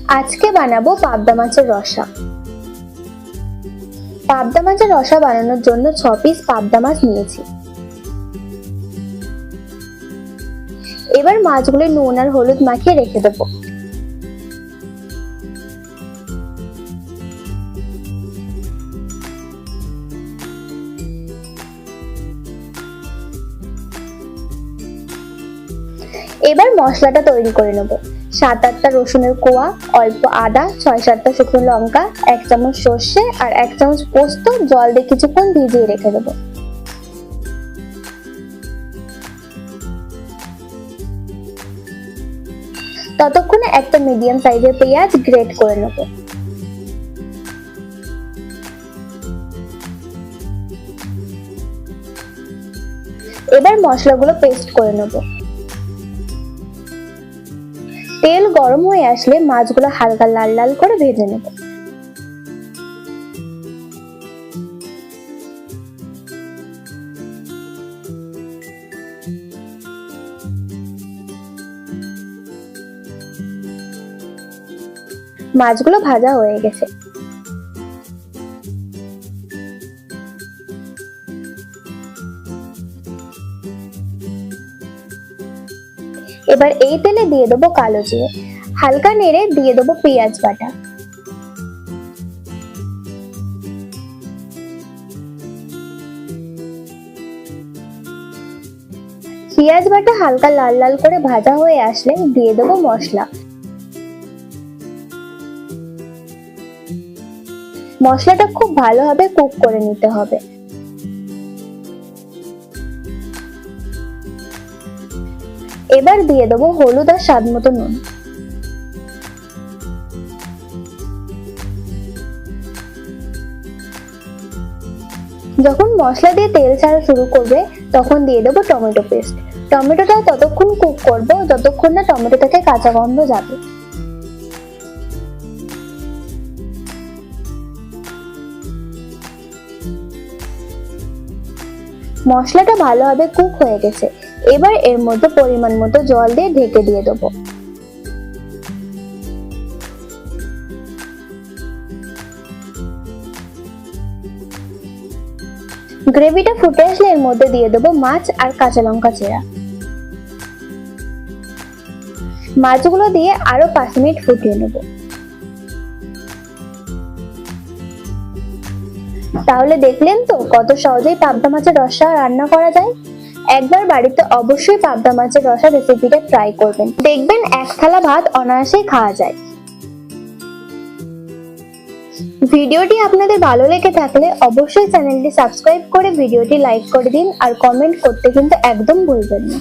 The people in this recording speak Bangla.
আজকে বানাবো পাবদা মাছের রসা। পাবদা মাছের রসা বানানোর জন্য 6 পিস পাবদা মাছ নিয়েছি। এবার মাছগুলো নুন আর হলুদ মাখিয়ে রেখে দেবো। এবার মশলাটা তৈরি করে নেব। 7-8টা রসুনের কোয়া, অল্প আদা, 6-7টা শুকনো লঙ্কা, 1 চামচ সর্ষে আর 1 চামচ পোস্ত জল দিয়ে কিছুক্ষণ ভিজিয়ে রেখে দেবো। ততক্ষণে একটা মিডিয়াম সাইজের পেঁয়াজ গ্রেট করে নেব। এবার মশলাগুলো পেস্ট করে নেব। তেল গরম হয়ে আসলে মাছগুলো হালকা লাল লাল করে ভেজে নেব। মাছগুলো ভাজা হয়ে গেছে। এবার এই তেলে দিয়ে দেবো কালো জিরে, হালকা নেড়ে দিয়ে দেবো পেঁয়াজ বাটা। পেঁয়াজ বাটা হালকা লাল লাল করে ভাজা হয়ে আসলে দিয়ে দেবো মশলা। মশলাটা খুব ভালোভাবে কুক করে নিতে হবে। এবার দিয়ে দেবো হলুদ আর স্বাদ মতো নুন। যখন মশলা দিয়ে তেল ছাড়া শুরু করবে তখন দিয়ে দেবো টমেটো পেস্ট। টমেটোটা ততক্ষণ কুক করব যতক্ষণ না টমেটো থেকে কাঁচা গন্ধ যাবে। মশলাটা ভালোভাবে কুক হয়ে গেছে। এবার এর মধ্যে পরিমাণ মতো জল দিয়ে ঢেকে দিয়ে দেবো। গ্রেভিটা ফুটে আসলে এর মধ্যে দিয়ে দেবো মাছ আর কাঁচা লঙ্কা চেরা। মাছগুলো দিয়ে আরো 5 মিনিট ফুটিয়ে নেব। তাহলে দেখলেন তো কত সহজেই পাবদা মাছের রসা রান্না করা যায়। একবার বাড়িতে অবশ্যই পাবদা মাছের রসা রেসিপিটা ট্রাই করবেন, দেখবেন 1 থালা ভাত অনায়াসে খাওয়া যায়। ভিডিওটি আপনাদের ভালো লেগে থাকলে অবশ্যই চ্যানেলটি সাবস্ক্রাইব করে ভিডিওটি লাইক করে দিন আর কমেন্ট করতে কিন্তু একদম ভুলবেন না।